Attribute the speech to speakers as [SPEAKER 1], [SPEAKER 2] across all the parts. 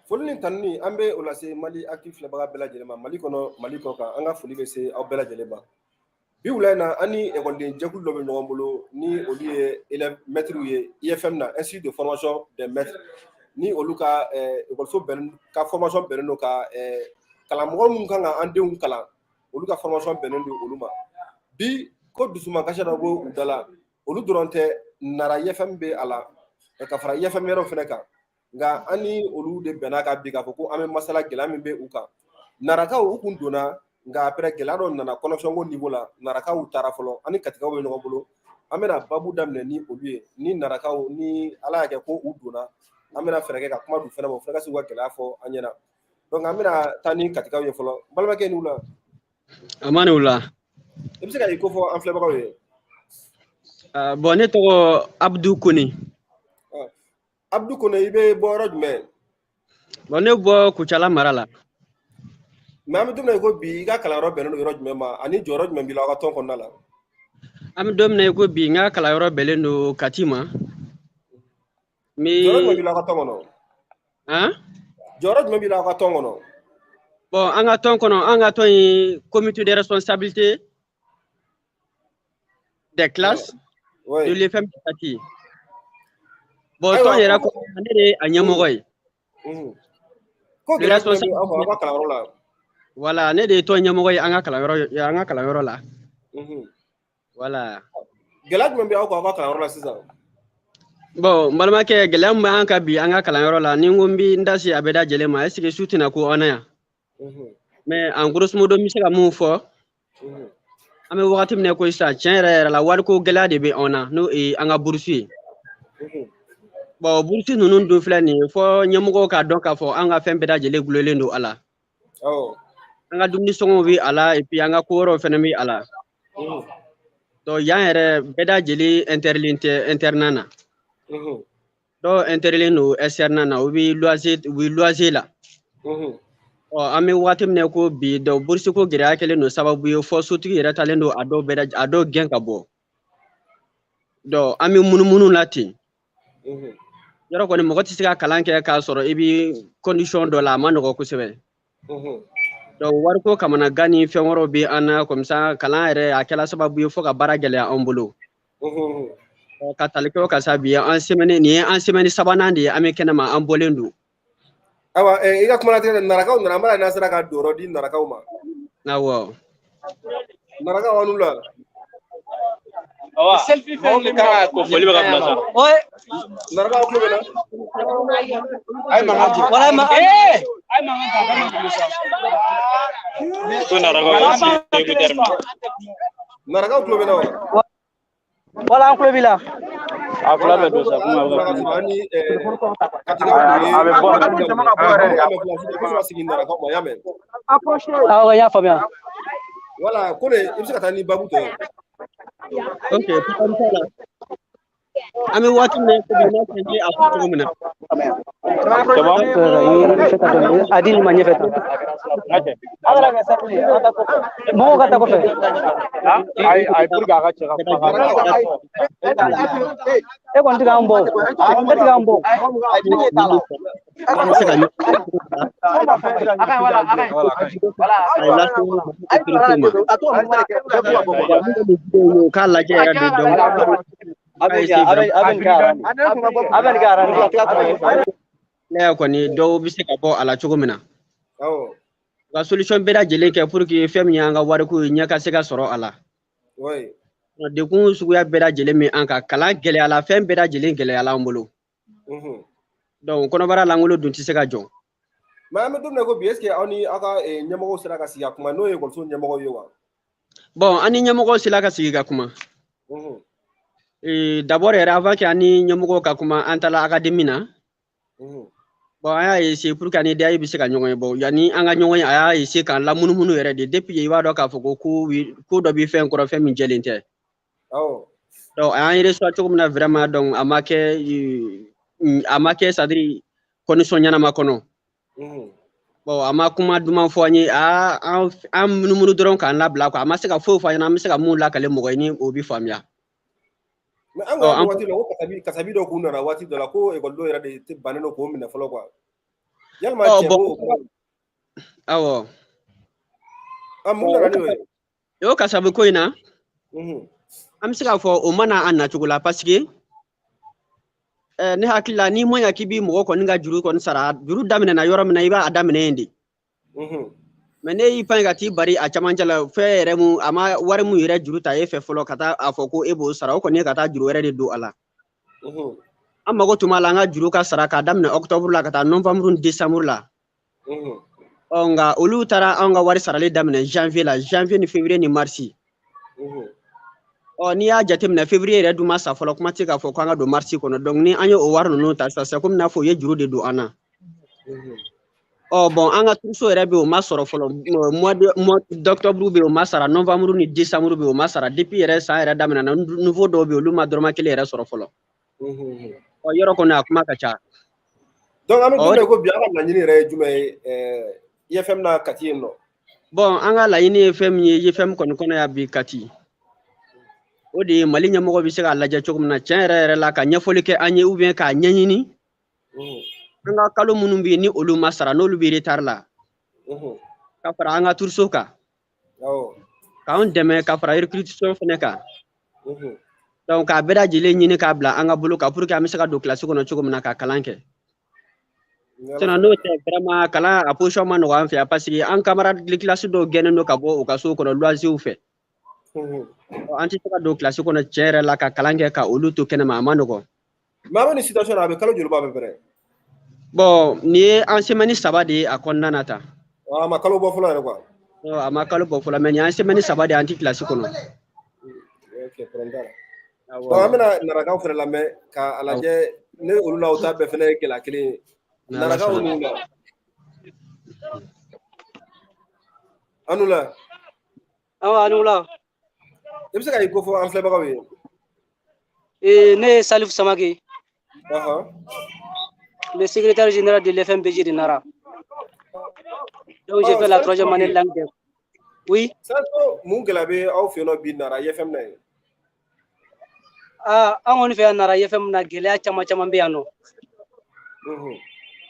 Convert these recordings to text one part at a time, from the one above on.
[SPEAKER 1] Foli tanni an bɛ o lase Mali actif filɛbaga bɛɛ lajɛlen ma Mali kɔnɔ Mali kɔ kan an ka foli bɛ se aw bɛɛ lajɛlen ma bi wula in na an ni ekɔliden jɛkulu dɔ bɛ ɲɔgɔn bolo ni olu ye élèves maîtres ye IFM na Institut de formation des maîtres ni olu ka ekɔliso ka formation bɛnnen don ka kalanmɔgɔ minnu kan ka an denw kalan olu ka formation bɛnnen don olu ma bi ko dusuma kasi dɔ b'u dala olu dɔrɔn tɛ Nara IFM bɛ a la ka fara IFM yɛrɛw fɛnɛ kan nka an ni olu de bɛnna ka bi k'a fɔ ko an bɛ masala gɛlɛya min bɛ u kan narakaw u kun donna nka après gɛlɛya dɔ nana connexion ko niveau la narakaw taara fɔlɔ ani katikaw bɛ ɲɔgɔn bolo an bɛna babu daminɛ ni olu ye ni narakaw ni ala y'a kɛ ko u donna an bɛna fɛɛrɛ kɛ ka kuma d'u fɛnɛ ma o fɛnɛ ka se k'u ka gɛlɛya fɔ an ɲɛna donc an bɛna taa ni katikaw ye fɔlɔ balimakɛ n'u la
[SPEAKER 2] amane wula
[SPEAKER 1] i bɛ se ka i ko fɔ an filɛbagaw ye
[SPEAKER 2] bon ne tɔgɔ Abdou Kone
[SPEAKER 1] Abdou Kone i bɛ bɔ yɔrɔ jumɛn
[SPEAKER 2] bon ne bɔ Kucala mara la
[SPEAKER 1] mais an bɛ don min na i ko bi i ka kalanyɔrɔ bɛnnen don yɔrɔ jumɛn ma ani jɔyɔrɔ jumɛn b'i la aw ka tɔn kɔnɔna la
[SPEAKER 2] an bɛ don min na i ko bi n ka kalanyɔrɔ bɛnnen don Kati ma
[SPEAKER 1] jɔyɔrɔ jumɛn b'i la aw ka tɔn kɔnɔ jɔyɔrɔ jumɛn b'i la aw ka tɔn kɔnɔ
[SPEAKER 2] bon an ka tɔn kɔnɔ an ka tɔn ye comité de responsabilité des classes de l'IFM de Kati bon tɔn yɛrɛ ko ne de a ɲɛmɔgɔ ye
[SPEAKER 1] ko gɛlɛya jumɛn bɛ aw ka kalanyɔrɔ la
[SPEAKER 2] voilà ne de ye tɔn ɲɛmɔgɔ ye an ka kalanyɔrɔ la voilà
[SPEAKER 1] gɛlɛya jumɛn bɛ aw ka kalanyɔrɔ la sisan
[SPEAKER 2] bon n balimakɛ gɛlɛya min b'an kan bi an ka kalanyɔrɔ la ni n ko n bɛ n da se a bɛɛ lajɛlen ma est ce que su tɛna ko an na yan mais en grosso modo n bɛ se ka mun fɔ an bɛ wagati min na ko sisan tiɲɛ yɛrɛ la wariko gɛlɛya de bɛ an na n'o ye an ka bourse ye bon bourse ninnu dun filɛ nin ye fɔ ɲɛmɔgɔw k'a dɔn k'a fɔ an ka fɛn bɛɛ lajɛlen gulonlen don a la an ka dumuni sɔngɔw bɛ a la et puis an ka ko wɛrɛw fɛnɛ bɛ a la donc yan yɛrɛ bɛɛ lajɛlen interlen tɛ internat na dɔw interlen don externat na u bɛ loyer la an bɛ waati min na ko bi donc bourse ko gɛlɛya kɛlen don sababu ye fɔ sotigi yɛrɛ talen don a dɔw gɛn ka bɔ donc an bɛ munumunu la ten yɔrɔ kɔni mɔgɔ tɛ se ka kalan kɛ k'a sɔrɔ i bɛ condition dɔ la a ma nɔgɔ kosɛbɛ donc wariko kamana gan ni fɛn wɛrɛw bɛ an na comme ça kalan yɛrɛ a kɛla sababu ye fo ka baara gɛlɛya an bolo ka tali kɛ o kan sa bi nin ye an semaine sabanan de ye an bɛ kɛnɛma an bɔlen don
[SPEAKER 1] ayiwa i ka kuma latigɛ narakaw nana an b'a n'a sera ka don yɔrɔ di narakaw ma
[SPEAKER 2] awɔ
[SPEAKER 1] narakaw an'u la
[SPEAKER 3] selfie fɛn min kan ko foli bɛ ka bila sa
[SPEAKER 1] narakaw tulo bɛ na
[SPEAKER 3] ay mankan di wala ma ay mankan ta kan ko sa ko
[SPEAKER 1] narakaw tulo bɛ na
[SPEAKER 2] wala an tulo b'i la
[SPEAKER 3] a fila bɛ don sa kuma bɛ
[SPEAKER 1] ani
[SPEAKER 2] awɔ n y'a faamuya
[SPEAKER 1] wala ko ne i bɛ se ka taa ni babu tɛ
[SPEAKER 2] ok an bɛ waati min na ko bi n'a fɔ n ye a fɔ cogo min na a di nin ma ɲɛfɛ tan mɔgɔw ka taa kɔfɛ
[SPEAKER 3] ay pour que a ka cɛ ka kuma
[SPEAKER 2] e kɔni tɛ k'an bɔ e tɛ k'an bɔ k'a lajɛ yɛrɛ de dɔn ne y'a kɔni dɔw bɛ se ka bɔ a la cogo min na ka solution bɛɛ lajɛlen kɛ pour que fɛn min y'an ka wariko ye ɲɛ ka se ka sɔrɔ a la dekun suguya bɛɛ lajɛlen min an kan kalan gɛlɛya la fɛn bɛɛ lajɛlen gɛlɛya la an bolo donc kɔnɔbara lankolon dun tɛ se ka jɔ
[SPEAKER 1] mais an bɛ don min na ko bi est ce que aw ni aw ka ɲɛmɔgɔw sera ka sigi ka kuma n'o ye ekɔliso ɲɛmɔgɔw ye wa
[SPEAKER 2] bon an ni ɲɛmɔgɔw sera ka sigi ka kuma d'abord yɛrɛ avant que an ni ɲɛmɔgɔw ka kuma an taara académie na bon an y'a essayer pour que an ni DAI bɛ se ka ɲɔgɔn ye bon yanni an ka ɲɔgɔn ye a y'a essayer k'an lamunumunu yɛrɛ de depuis i b'a dɔn k'a fɔ ko ko dɔ bɛ fɛn kɔrɔ fɛn min jɛlen tɛ donc a y'an reçoit cogo min na vraiment donc a ma kɛ c'est à dire condition ɲɛnama kɔnɔ bon a ma kuma duman fɔ an ye an munumunu dɔrɔn k'an labila quoi a ma se ka foyi fɔ an ɲɛna an bɛ se ka mun lakale mɔgɔ ye ni o bɛ faamuya
[SPEAKER 1] mais an ka waati la ko kasabi dɔ kun nana waati dɔ la ko école dɔ yɛrɛ de bannen don k'o minɛ fɔlɔ quoi yalima cɛ ko
[SPEAKER 2] awɔ
[SPEAKER 1] mun nana n'o ye
[SPEAKER 2] yo kasabi ko in na an bɛ se k'a fɔ o mana a nacogo la parce que ne hakili la n'i ma ɲa k'i bi mɔgɔ kɔni ka juru kɔni sara juru daminɛna yɔrɔ min na i b'a daminɛ yen de mais ne y'i pan ka t'i bari a camancɛ la fɛn yɛrɛ mun a ma wari mun yɛrɛ juru ta e fɛ fɔlɔ ka taa a fɔ ko e b'o sara o kɔni ye ka taa juru wɛrɛ de don a la an mago tun b'a la an ka juru ka sara k'a daminɛ octobre la ka taa novembre ni décembre la nka olu taara an ka wari sarali daminɛ janvier la janvier ni février ni mars n'i y'a jateminɛ février yɛrɛ dun ma sa fɔlɔ kuma tɛ k'a fɔ k'an ka don mars kɔnɔ donc ni an ye o wari ninnu ta sisan komi n'a fɔ u ye juru de don an na bon an ka turuso yɛrɛ bɛ o ma sɔrɔ fɔlɔ mois d'octobre bɛ o ma sara novembre ni décembre bɛ o ma sara depuis yɛrɛ san yɛrɛ daminɛ na nouveau dɔw bɛ olu ma dɔrɔmɛ kelen yɛrɛ sɔrɔ fɔlɔ yɔrɔ kɔni a kuma ka ca
[SPEAKER 1] donc an bɛ don min ko bi an ka laɲini yɛrɛ ye jumɛn ye IFM na Kati yen nɔ
[SPEAKER 2] bon an ka laɲini ye fɛn min ye IFM kɔni kɔnɔ yan bi Kati o de ye Mali ɲɛmɔgɔ bɛ se k'a lajɛ cogo min na tiɲɛ yɛrɛ yɛrɛ la ka ɲɛfɔli kɛ an ye ou bien k'a ɲɛɲini an ka kalo minnu bɛ yen ni olu ma sara n'olu bɛ retard la ka fara an ka turuso kan k'an dɛmɛ ka fara recrutement fɛnɛ kan donc k'a bɛɛ lajɛlen ɲini k'a bila an ka bolo kan pour que an bɛ se ka don classe kɔnɔ cogo min na ka kalan kɛ sinon n'o tɛ vraiment kalan a position ma nɔgɔ an fɛ yan parce que an camarade de classe dɔw gɛnnen don ka bɔ u ka so kɔnɔ loisirs fɛ an tɛ se ka don classe kɔnɔ tiɲɛ yɛrɛ la ka kalan kɛ ka olu to kɛnɛma a ma nɔgɔ
[SPEAKER 1] mais an bɛ nin situation na a bɛ kalo joli bɔ a bɛ fɛnɛ
[SPEAKER 2] bon nin ye an semaine 3 de ye a kɔnɔna na tan
[SPEAKER 1] a ma kalo bɔ fɔlɔ yɛrɛ quoi
[SPEAKER 2] a ma kalo bɔ fɔlɔ mais nin ye an semaine 3 de ye an tɛ classe kɔnɔ
[SPEAKER 1] donc an bɛna narakaw fɛnɛ lamɛn k'a lajɛ ne olu la o ta bɛɛ fɛnɛ ye gɛlɛya kelen ye narakaw n'u la anu la
[SPEAKER 4] anu la
[SPEAKER 1] i bɛ se ka i ko fɔ an filɛbagaw
[SPEAKER 4] ye ne ye Salif Samake le secrétaire général de l'FMPJ de Nara. Donc j'ai fait la 3e année de langue. Oui.
[SPEAKER 1] Ça mun gɛlɛya bɛ aw fɛ yen nɔ bi Nara IFM na ye
[SPEAKER 4] an kɔni fɛ yan Nara IFM na gɛlɛya caman bɛ yan nɔ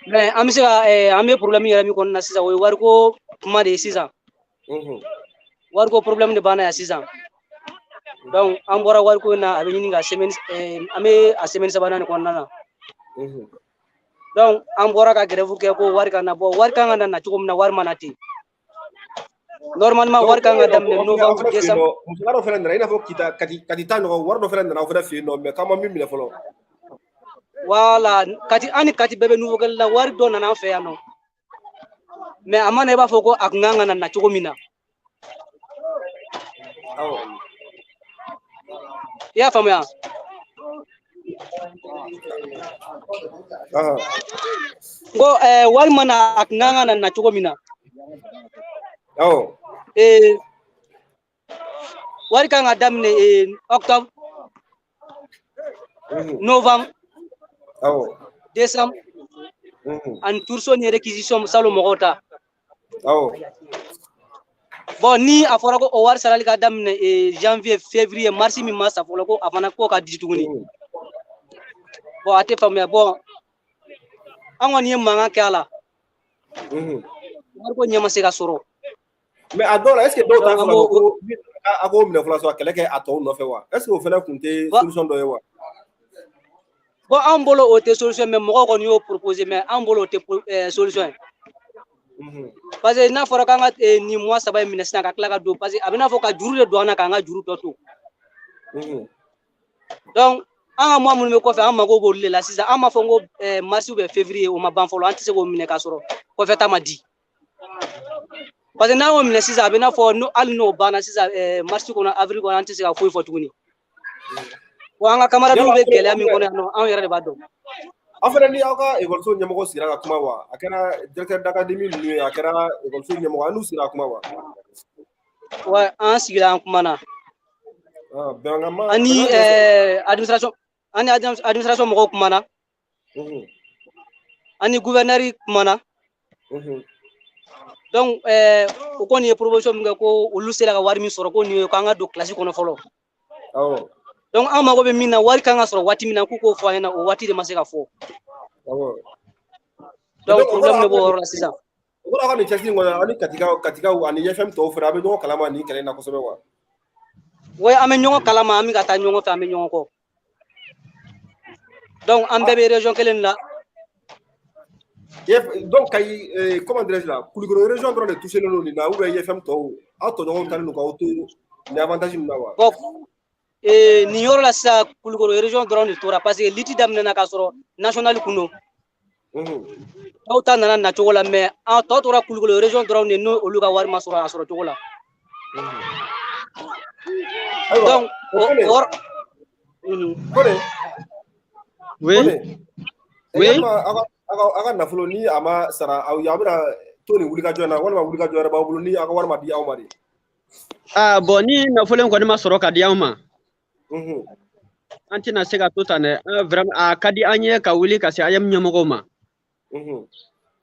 [SPEAKER 4] mais an bɛ se ka an bɛ problème yɛrɛ min kɔnɔ na sisan o ye wariko kuma de ye sisan wariko problème de b'an na yan sisan donc an bɔra wariko in na a bɛ ɲini ka semaine an bɛ a semaine 3nan de kɔnɔna na donc an bɔra ka grève kɛ ko wari kan na bɔ wari kan ka na cogo min na wari mana ten normalement wari kan ka daminɛ novembre décembre
[SPEAKER 1] muso dɔ fɛnɛ nana i n'a fɔ Kati ta ɲɔgɔn wari dɔ fɛnɛ nana aw fɛnɛ fɛ yen nɔ mais k'an ma min minɛ fɔlɔ
[SPEAKER 4] voilà Kati an ni Kati bɛɛ bɛ nouveau kɛli la wari dɔ nana an fɛ yan nɔ mais a ma na i b'a fɔ ko a kun kan ka na cogo min na i y'a faamuya ko wari mana a kun kan ka na cogo min na wari kan ka daminɛ octobre novembre décembre ani turso ni réquisition salo mɔgɔw ta bon ni a fɔra ko o wari sarali ka daminɛ janvier février mars min ma sa fɔlɔ ko a fana ko ka di tuguni bon a tɛ faamuya bon an kɔni ye mankan kɛ a la wari ko ɲɛ ma se ka sɔrɔ
[SPEAKER 1] mais a dɔw la est ce que dɔw t'a fɔ ko a k'o minɛ fɔlɔ sɔrɔ kɛlɛ kɛ a tɔw nɔfɛ wa est ce que o fɛnɛ kun tɛ solution dɔ ye wa
[SPEAKER 4] bon an bolo o tɛ solution mais mɔgɔw kɔni y'o proposer mais an bolo o tɛ solution ye parce que n'a fɔra k'an ka nin mois 3 in minɛ sisan ka tila ka don parce que a bɛ n'a fɔ ka juru de don an na k'an ka juru tɔ to donc an ka mois minnu bɛ kɔfɛ an mago b'olu de la sisan an m'a fɔ ko mars ou bien février o ma ban fɔlɔ an tɛ se k'o minɛ k'a sɔrɔ kɔfɛ ta ma di parce que n'an y'o minɛ sisan a bɛ n'a fɔ hali n'o banna sisan mars kɔnɔ avril kɔnɔ an tɛ se ka foyi fɔ tuguni bon an ka camarades bɛ gɛlɛya min kɔnɔ yan nɔ an yɛrɛ de b'a dɔn
[SPEAKER 1] aw fɛnɛ ni aw ka école ɲɛmɔgɔ sigira ka kuma wa a kɛra directeur d'académie ninnu ye a kɛra école ɲɛmɔgɔ an n'u sigira ka kuma wa
[SPEAKER 4] ouais an sigira an kumana ani administration mɔgɔw kumana ani gouverneur kumana donc o kɔni ye proposition min kɛ ko olu sera ka wari min sɔrɔ ko nin ye k'an ka don classe kɔnɔ fɔlɔ donc an mago be min na wari kan ka sɔrɔ waati min na k'u k'o fɔ an ɲɛna o waati de ma se ka fɔ donc problème de b'o yɔrɔ la sisan
[SPEAKER 1] o kɔrɔ ka nin cɛsiri in kɔnɔ ani katikaw ani FM tɔw fɛnɛ a bɛ ɲɔgɔn kalama nin kɛlɛ in na kosɛbɛ wa
[SPEAKER 4] ouais an bɛ ɲɔgɔn kalama an bɛ ka taa ɲɔgɔn fɛ an bɛ ɲɔgɔn kɔ donc an bɛɛ bɛ région kelen la
[SPEAKER 1] donc kayi comment dirais-je là Kulukoro région dɔrɔn de touché len nin na ou bien FM tɔw aw tɔɲɔgɔnw talen don k'aw to ni avantage min na wa
[SPEAKER 4] bon nin yɔrɔ la sisan Kulukoro région dɔrɔn de tora parce que liti daminɛna k'a sɔrɔ national kun don aw ta nana na cogo la mais an tɔ tora Kulukoro région dɔrɔn de n'o olu ka wari ma sɔrɔ a sɔrɔ cogo la donc
[SPEAKER 2] oui
[SPEAKER 1] aga nafolo ni ama sara aw ya bɛna to ni wulikajɔ na walima wulikajɔ yɛrɛ b'aw bolo ni aga wari ma di aw ma de
[SPEAKER 2] bon ni nafolo in kɔni ma sɔrɔ ka di aw ma an tɛna se ka to tan dɛ vraiment a ka di an ye ka wuli ka se AM ɲɛmɔgɔw ma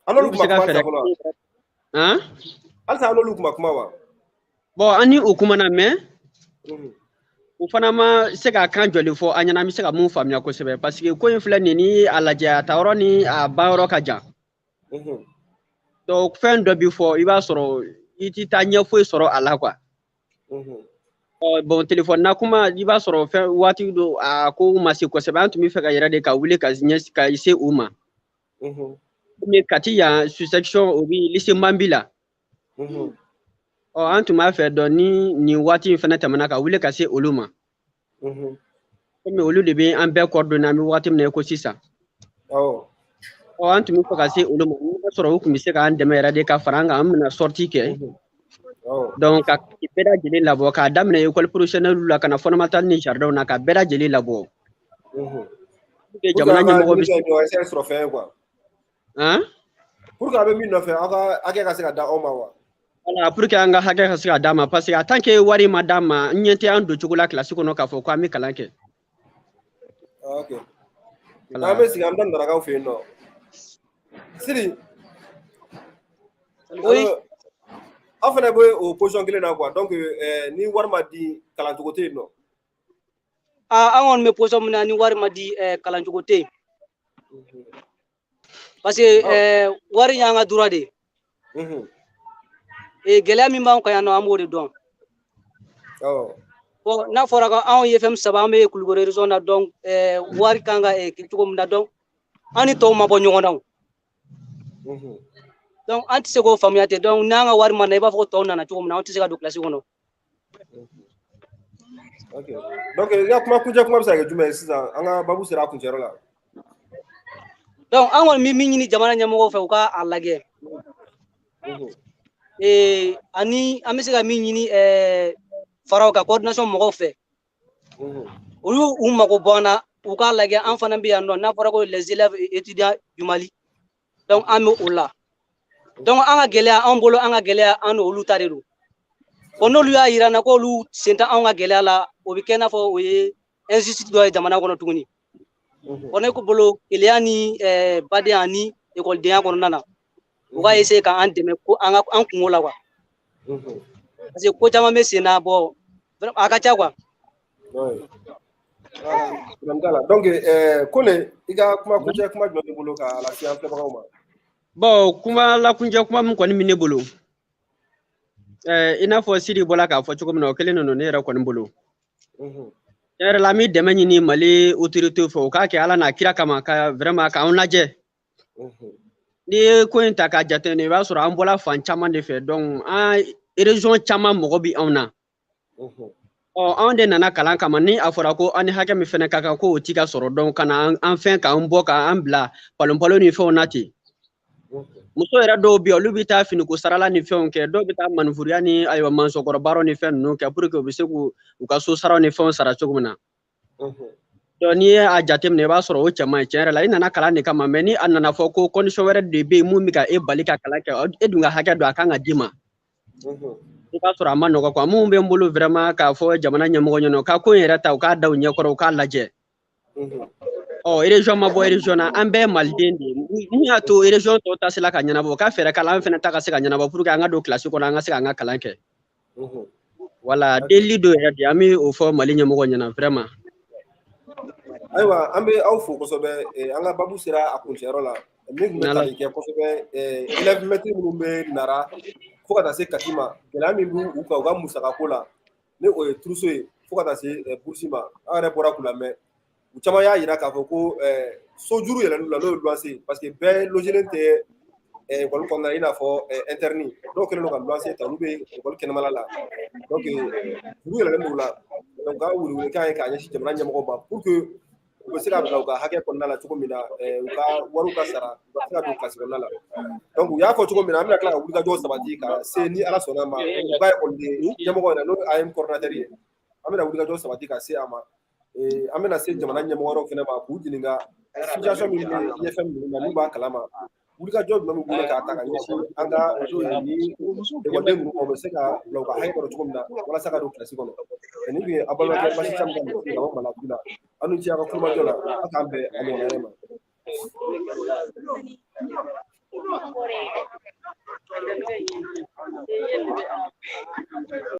[SPEAKER 1] alolu kuma kuma fɔlɔ halisa alolu kuma wa
[SPEAKER 2] bon ani u kuma na mais u fana ma se ka kan jɔli fɔ an ɲɛna an bɛ se ka mun faamuya kosɛbɛ parce que ko in filɛ nin ni a lajɛ a ta yɔrɔ ni a ba yɔrɔ ka jan donc fɛn dɔ bi fɔ i b'a sɔrɔ i ti taa ɲɛ foyi sɔrɔ a la quoi bon téléphone na kuma i b'a sɔrɔ fɛn waati do a ko ma se kosɛbɛ an tun bɛ fɛ ka yɛrɛ de ka wuli ka se u ma mais kati yan sous-section o bi lycée Mambi la an tun b'a fɛ dɔn ni nin waati in fana tɛmɛna ka wuli ka se olu ma komi olu de bɛ an bɛɛ coordonné an bɛ waati min na ko sisan an tun bɛ fɛ ka se olu ma n'a sɔrɔ u tun bɛ se k'an dɛmɛ yɛrɛ de ka fara an kan an bɛna sortie kɛ donc ka bɛɛ lajɛlen labɔ k'a daminɛ école professionnelle la ka na fondamentale ni jardin na ka bɛɛ lajɛlen labɔ jamana ɲɛmɔgɔ bɛ
[SPEAKER 1] sɔrɔ fɛn quoi pour que a bɛ min nɔfɛ aw ka hakɛ ka se ka da aw ma wa
[SPEAKER 2] voilà pour que an ka hakɛ ka se ka d'a ma parce que en tant que wari ma d'a ma n ɲɛ tɛ an don cogo la classe kɔnɔ k'a fɔ ko an bɛ kalan kɛ
[SPEAKER 1] ok an bɛ sigi an bɛ narakaw fɛ yen nɔ Siri aw fana bɛ o position kelen na quoi donc ni wari ma di kalancogo tɛ yen nɔ
[SPEAKER 4] an kɔni bɛ position min na ni wari ma di kalancogo tɛ yen parce que wari y'an ka droit de ye gɛlɛya min b'an kan yan nɔ an b'o de dɔn bon n'a fɔra ko anw ye fɛn saba an bɛ Kulukoro région na donc wari kan ka kɛ cogo min na donc an ni tɔw ma bɔ ɲɔgɔn na donc an tɛ se k'o faamuya ten donc n'an ka wari ma na i b'a fɔ ko tɔw nana cogo min na an tɛ se ka don classe kɔnɔ
[SPEAKER 1] ok donc i ka kuma kuncɛ kuma bɛ se ka kɛ jumɛn ye sisan an ka babu sera a kuncɛyɔrɔ la
[SPEAKER 4] donc an kɔni bɛ min ɲini jamana ɲɛmɔgɔw fɛ u ka a lajɛ ani an bɛ se ka min ɲini faraw ka coordination mɔgɔw fɛ olu u mago bɔ an na u k'a lajɛ an fana bɛ yan nɔ n'a fɔra ko les élèves étudiants du Mali donc an bɛ o la donc an ka gɛlɛya an bolo an ka gɛlɛya an n'olu ta de don bon n'olu y'a yira n na k'olu sen tɛ an ka gɛlɛya la o bɛ kɛ i n'a fɔ o ye injustice dɔ ye jamana kɔnɔ tuguni bon ne ko bolo keleya ni badenya ni ekɔlidenya kɔnɔna na u ka essayer ka an dɛmɛ ko an kungo la quoi parce que ko caman bɛ sen na bon a ka ca quoi
[SPEAKER 1] donc Kone i ka kuma kuncɛ kuma jumɛn b'i bolo k'a lase an filɛbagaw ma
[SPEAKER 2] bon kuma lakuncɛ kuma min kɔni bɛ ne bolo i n'a fɔ Sidi bɔra k'a fɔ cogo min na o kelen ninnu ne yɛrɛ kɔni bolo tiɲɛ yɛrɛ la an bɛ dɛmɛ ɲini Mali autorité fɛ u k'a kɛ Ala n'a kira kama ka vraiment k'anw lajɛ n'i ye ko in ta k'a jateminɛ i b'a sɔrɔ an bɔra fan caman de fɛ donc an région caman mɔgɔ bɛ anw na anw de nana kalan kama ni a fɔra ko an ni hakɛ min fɛnɛ ka kan ko o t'i ka sɔrɔ donc ka na an fɛn k'an bɔ k'an bila palon ni fɛnw na ten muso yɛrɛ dɔw bɛ yen olu bɛ taa finiko sarala ni fɛnw kɛ dɔw bɛ taa manufuriya ni ayiwa mansɔnkɔrɔbaaraw ni fɛn ninnu kɛ pour que u bɛ se k'u ka so saraw ni fɛnw sara cogo min na donc n'i ye a jateminɛ i b'a sɔrɔ o cɛ man ɲi tiɲɛ yɛrɛ la i nana kalan de kama mais ni a nana fɔ ko condition wɛrɛ de bɛ yen mun bɛ ka e bali ka kalan kɛ e dun ka hakɛ dɔ a kan ka d'i ma i b'a sɔrɔ a ma nɔgɔ quoi mun bɛ n bolo vraiment k'a fɔ jamana ɲɛmɔgɔ ɲɛna ka ko in yɛrɛ ta u k'a da u ɲɛkɔrɔ u k'a lajɛ région ma bɔ région na an bɛɛ maliden de ye mun y'a to région tɔw ta sela ka ɲɛnabɔ ka fɛɛrɛ k'ala an fɛnɛ ta ka se ka ɲɛnabɔ pour que an ka don classe kɔnɔ an ka se k'an ka kalan kɛ voilà deli dɔ yɛrɛ de an bɛ o fɔ Mali ɲɛmɔgɔ ɲɛna vraiment
[SPEAKER 1] Ayiwa an bɛ aw fo kosɛbɛ an ka babu sera a kuncɛyɔrɔ la min tun bɛ tali kɛ kosɛbɛ élèves maîtres minnu bɛ Nara fo ka taa se Kati ma gɛlɛya min b'u kan u ka musakako la ni o ye turuso ye fo ka taa se bourse ma an yɛrɛ bɔra k'u lamɛn u caman y'a jira k'a fɔ ko sojuru yɛlɛn'u la n'o ye luwanse parce que bɛɛ logelen tɛ école kɔnɔna na i n'a fɔ interne dɔw kɛlen don ka luwanse ta olu bɛ école kɛnɛmana la donc juru yɛlɛlen b'u la donc ka welewelekan ye k'a ɲɛsin jamana ɲɛmɔgɔw ma pour que u bɛ se ka bila u ka hakɛ kɔnɔna la cogo min na u ka wariw ka sara u ka se ka don kilasi kɔnɔna la donc u y'a fɔ cogo min na an bɛna tila ka wulikajɔw sabati ka se ni ala sɔnna ma u ka ekɔliden ɲɛmɔgɔ yɛrɛ n'o ye AM coordinateur ye an bɛna wulikajɔ sabati ka se a ma an bɛna se jamana ɲɛmɔgɔ wɛrɛw fɛnɛ ma k'u ɲininka situation min bɛ IFM ninnu na n'u b'a kalama wulikajɔ jumɛn b'u bolo k'a ta ka ɲɛsin an ka ni ekɔliden ninnu ma u bɛ se ka bila u ka hakɛ kɔrɔ cogo min na walasa ka don kilasi kɔnɔ ni tun ye a balimakɛ Basi Camu ka misiri ka bɔ Manaku la aw ni ce a ka kulomajɔ la a k'an bɛn a ɲɔgɔnna ma